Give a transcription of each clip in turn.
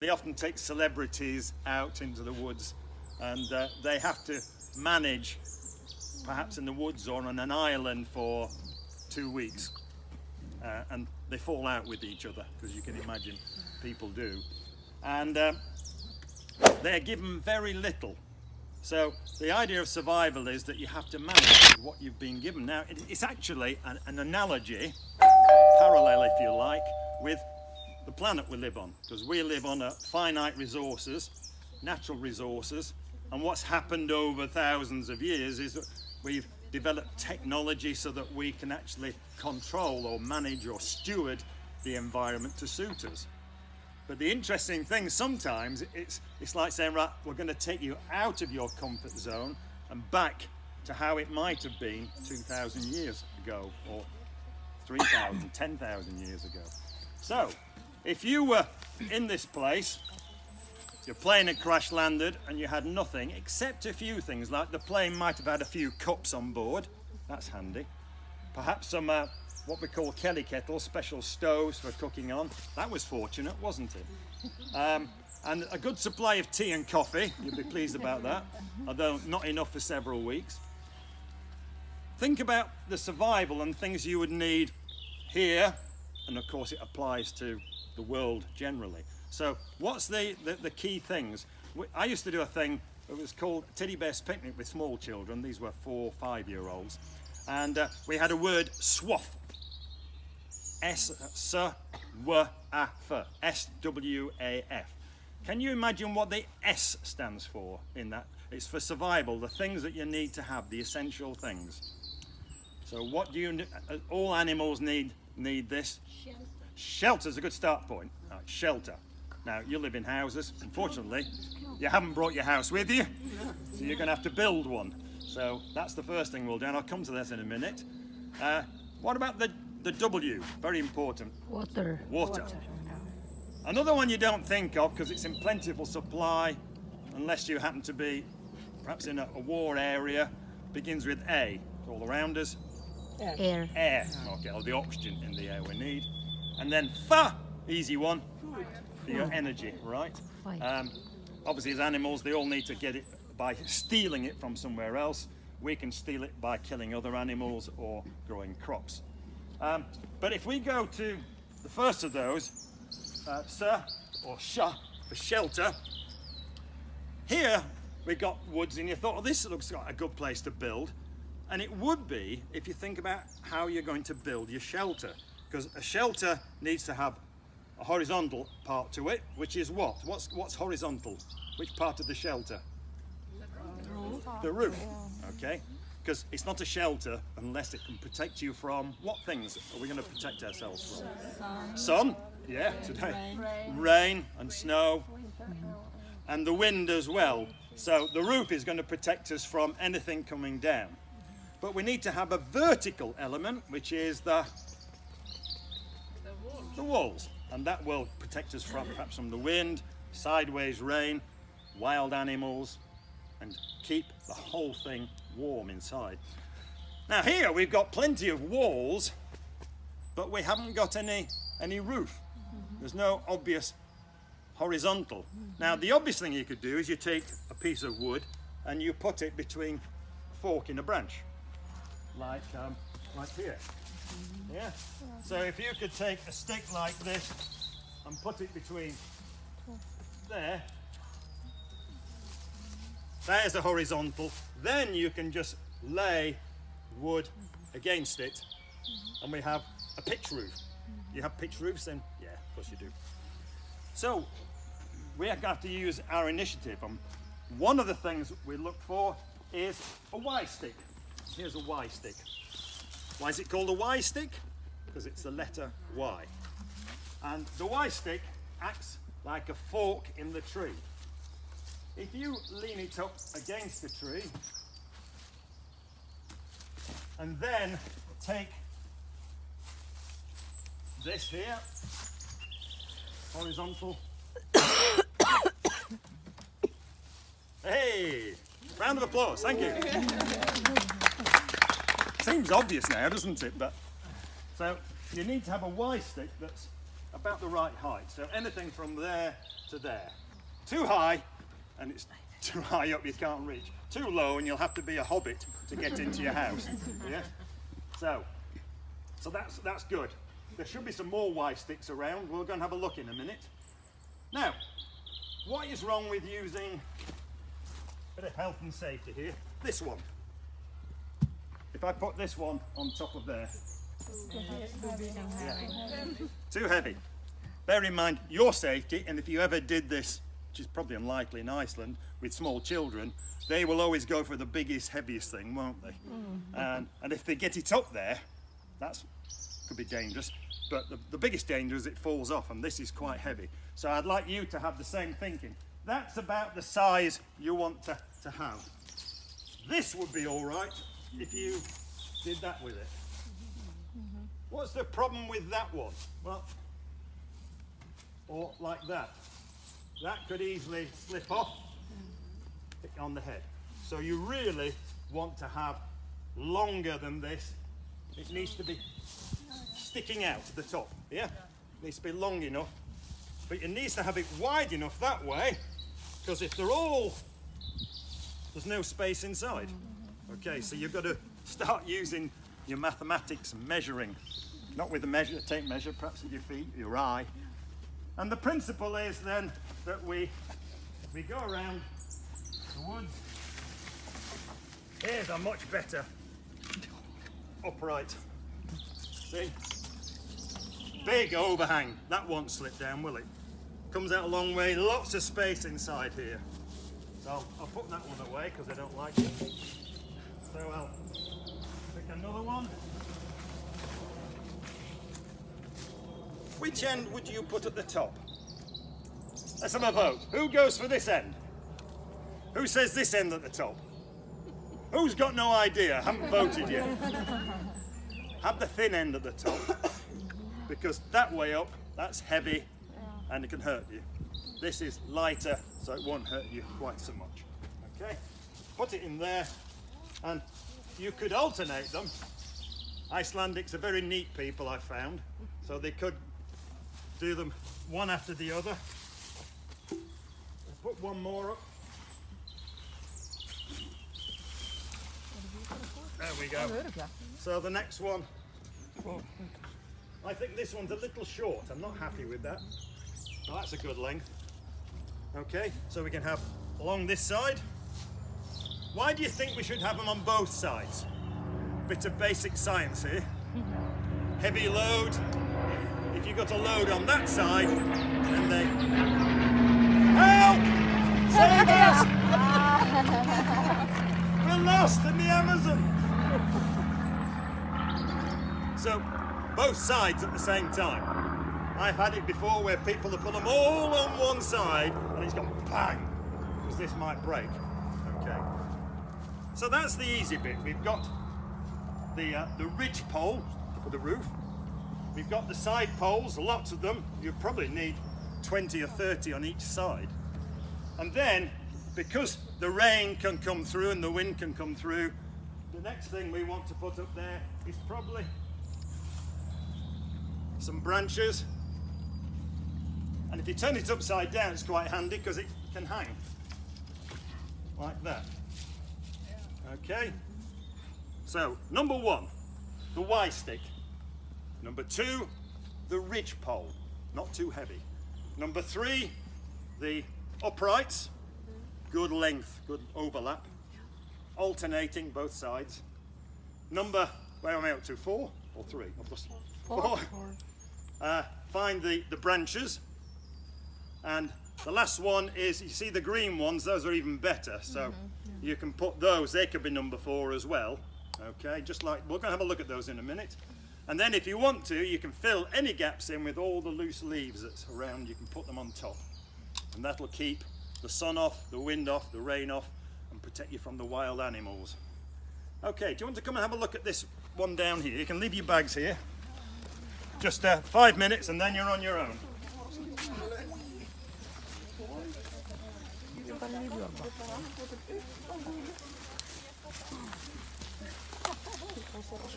They often take celebrities out into the woods, and they have to manage perhaps in the woods or on an island for 2 weeks, and they fall out with each other, because you can imagine people do, and they're given very little. So the idea of survival is that you have to manage what you've been given. Now it's actually an analogy, parallel if you like, with the planet we live on, because we live on finite resources, natural resources, and what's happened over thousands of years is that we've developed technology so that we can actually control or manage or steward the environment to suit us. But the interesting thing sometimes, it's like saying, right, we're going to take you out of your comfort zone and back to how it might have been 2,000 years ago, or 3,000, 10,000 years ago. So, if you were in this place, your plane had crash landed and you had nothing except a few things, like the plane might have had a few cups on board, that's handy. Perhaps some what we call kelly kettles, special stoves for cooking on, that was fortunate, wasn't it? And a good supply of tea and coffee, you'll be pleased about that, although not enough for several weeks. Think about the survival and things you would need here, and of course it applies to the world generally. So what's the key things? I used to do a thing, it was called Teddy Bear's Picnic with small children. These were 4 or 5-year-olds, and we had a word SWAF, S-W-A-F, S-W-A-F. Can you imagine what the S stands for in that? It's for survival, the things that you need to have, the essential things. So what do you, all animals need this? Shelter. Shelter's a good start point. Right, shelter. Now, you live in houses. Unfortunately, you haven't brought your house with you, so you're going to have to build one. So that's the first thing we'll do, and I'll come to this in a minute. What about the W? Very important. Water. Water. Another one you don't think of, because it's in plentiful supply, unless you happen to be perhaps in a war area, begins with A. It's all around us. Air. Air. Okay, or the oxygen in the air we need. And then F, easy one, for your energy, right? Obviously as animals, they all need to get it by stealing it from somewhere else. We can steal it by killing other animals or growing crops. But if we go to the first of those, Sir, or Sha, for shelter, here we got woods, and you thought, oh, this looks like a good place to build. And it would be if you think about how you're going to build your shelter. Because a shelter needs to have a horizontal part to it, which is what? What's horizontal? Which part of the shelter? The roof. Okay. Because it's not a shelter unless it can protect you from what things are we going to protect ourselves from? Sun. Yeah, today. Rain and snow. And the wind as well. So the roof is going to protect us from anything coming down. But we need to have a vertical element, which is the walls, and that will protect us from perhaps from the wind, sideways rain, wild animals, and keep the whole thing warm inside. Now here we've got plenty of walls, but we haven't got any roof. There's no obvious horizontal. Now the obvious thing you could do is you take a piece of wood and you put it between a fork in a branch, like here. Yeah. So if you could take a stick like this and put it between there, there's a horizontal. Then you can just lay wood against it, and we have a pitch roof. You have pitch roofs then? Yeah, of course you do. So we have to use our initiative. One of the things we look for is a Y stick. Here's a Y stick. Why is it called a Y stick? Because it's the letter Y. And the Y stick acts like a fork in the tree. If you lean it up against the tree and then take this here, horizontal. Hey, round of applause, thank you. Seems obvious now, doesn't it? But so you need to have a Y stick that's about the right height. So anything from there to there. Too high, and it's too high up you can't reach. Too low, and you'll have to be a hobbit to get into your house. Yeah? So that's good. There should be some more Y sticks around. We'll go and have a look in a minute. Now, what is wrong with using a bit of health and safety here? This one. If I put this one on top of there. Yeah. Too heavy. Bear in mind your safety, and if you ever did this, which is probably unlikely in Iceland, with small children, they will always go for the biggest, heaviest thing, won't they? And if they get it up there, that could be dangerous. But the biggest danger is it falls off, and this is quite heavy. So I'd like you to have the same thinking. That's about the size you want to have. This would be all right if you did that with it. What's the problem with that one? Well, or like that. That could easily slip off on the head. So you really want to have longer than this. It needs to be sticking out at the top. Yeah? It needs to be long enough. But it needs to have it wide enough that way, because if they're all, there's no space inside. Okay, so you've got to start using your mathematics measuring. Not with the tape measure, perhaps with your feet, your eye. And the principle is then that we go around the woods. Here's a much better upright. See? Big overhang. That won't slip down, will it? Comes out a long way, lots of space inside here. So I'll put that one away because I don't like it. So I'll pick another one. Which end would you put at the top? Let's have a vote. Who goes for this end? Who says this end at the top? Who's got no idea? Haven't voted yet. Have the thin end at the top, because that way up, that's heavy and it can hurt you. This is lighter, so it won't hurt you quite so much. Okay? Put it in there, and you could alternate them. Icelandics are very neat people, I've found, so they could do them one after the other. Let's put one more up. There we go. So the next one, I think this one's a little short. I'm not happy with that. Oh, that's a good length. Okay, so we can have along this side. Why do you think we should have them on both sides? Bit of basic science here. Heavy load. If you've got a load on that side, then they... Help! Save us! We're lost in the Amazon! So, both sides at the same time. I've had it before where people have put them all on one side and it's gone bang, because this might break. Okay. So that's the easy bit. We've got the ridge pole for the roof. We've got the side poles, lots of them. You probably need 20 or 30 on each side. And then, because the rain can come through and the wind can come through, the next thing we want to put up there is probably some branches. And if you turn it upside down, it's quite handy because it can hang like that. Okay. So, number one, the Y stick. Number two, the ridge pole, not too heavy. Number three, the uprights, good length, good overlap, alternating both sides. Number, where am I up to, 4 or 3? Four. Find the branches. And the last one is, you see the green ones, those are even better. So you can put those, they could be number 4 as well. Okay, just like, we're going to have a look at those in a minute. And then if you want to, you can fill any gaps in with all the loose leaves that's around. You can put them on top. And that'll keep the sun off, the wind off, the rain off, and protect you from the wild animals. Okay, do you want to come and have a look at this one down here? You can leave your bags here. Just 5 minutes and then you're on your own.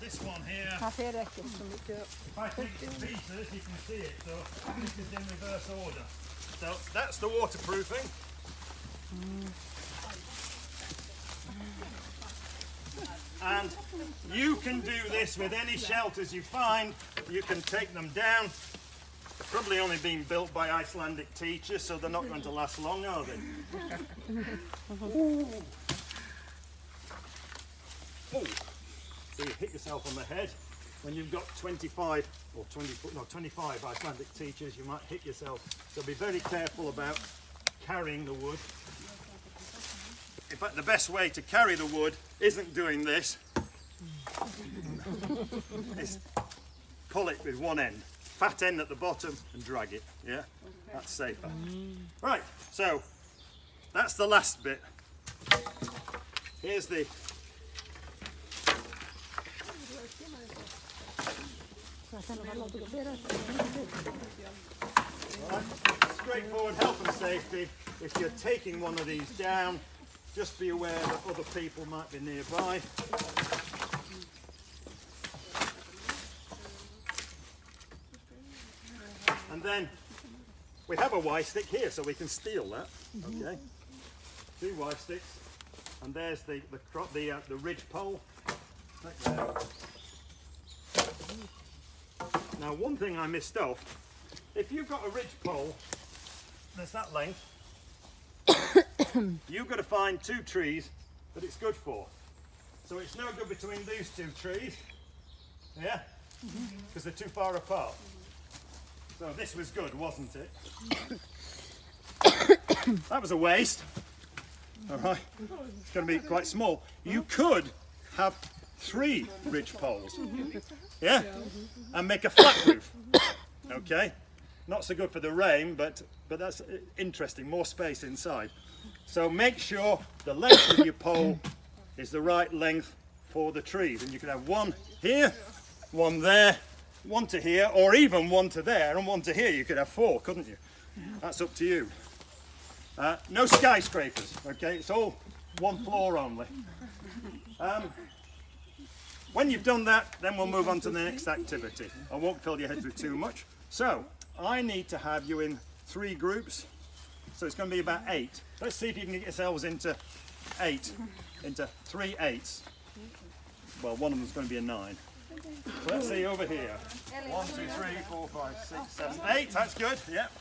This one here, if I take it to pieces, you can see it, so this is in reverse order. So that's the waterproofing. And you can do this with any shelters you find. You can take them down. Probably only being built by Icelandic teachers, so they're not going to last long, are they? Ooh. Oh. So you hit yourself on the head. When you've got 25 or 25 Icelandic teachers, you might hit yourself. So be very careful about carrying the wood. In fact, the best way to carry the wood isn't doing this. It's pull it with one end, fat end at the bottom, and drag it. Yeah, that's safer. Right, so that's the last bit. Here's the straightforward health and safety. If you're taking one of these down, just be aware that other people might be nearby. And then we have a Y stick here, so we can steal that. Okay, 2 Y sticks, and there's the ridge pole. Right there. Now, one thing I missed off: if you've got a ridge pole that's that length, you've got to find 2 trees that it's good for. So it's no good between these 2 trees, yeah, because they're too far apart. So this was good, wasn't it? That was a waste. All right, it's going to be quite small. You could have 3 ridge poles, yeah, and make a flat roof. Okay, not so good for the rain, but that's interesting. More space inside. So make sure the length of your pole is the right length for the trees, and you could have 1 here, 1 there, 1 to here, or even 1 to there and 1 to here. You could have 4, couldn't you? That's up to you. No skyscrapers, okay? It's all 1 floor only. When you've done that, then we'll move on to the next activity. I won't fill your heads with too much. So I need to have you in 3 groups. So it's going to be about 8. Let's see if you can get yourselves into 8, into 3 8s. Well, one of them's going to be a 9. So let's see over here. 1, 2, 3, 4, 5, 6, 7, 8. That's good. Yep.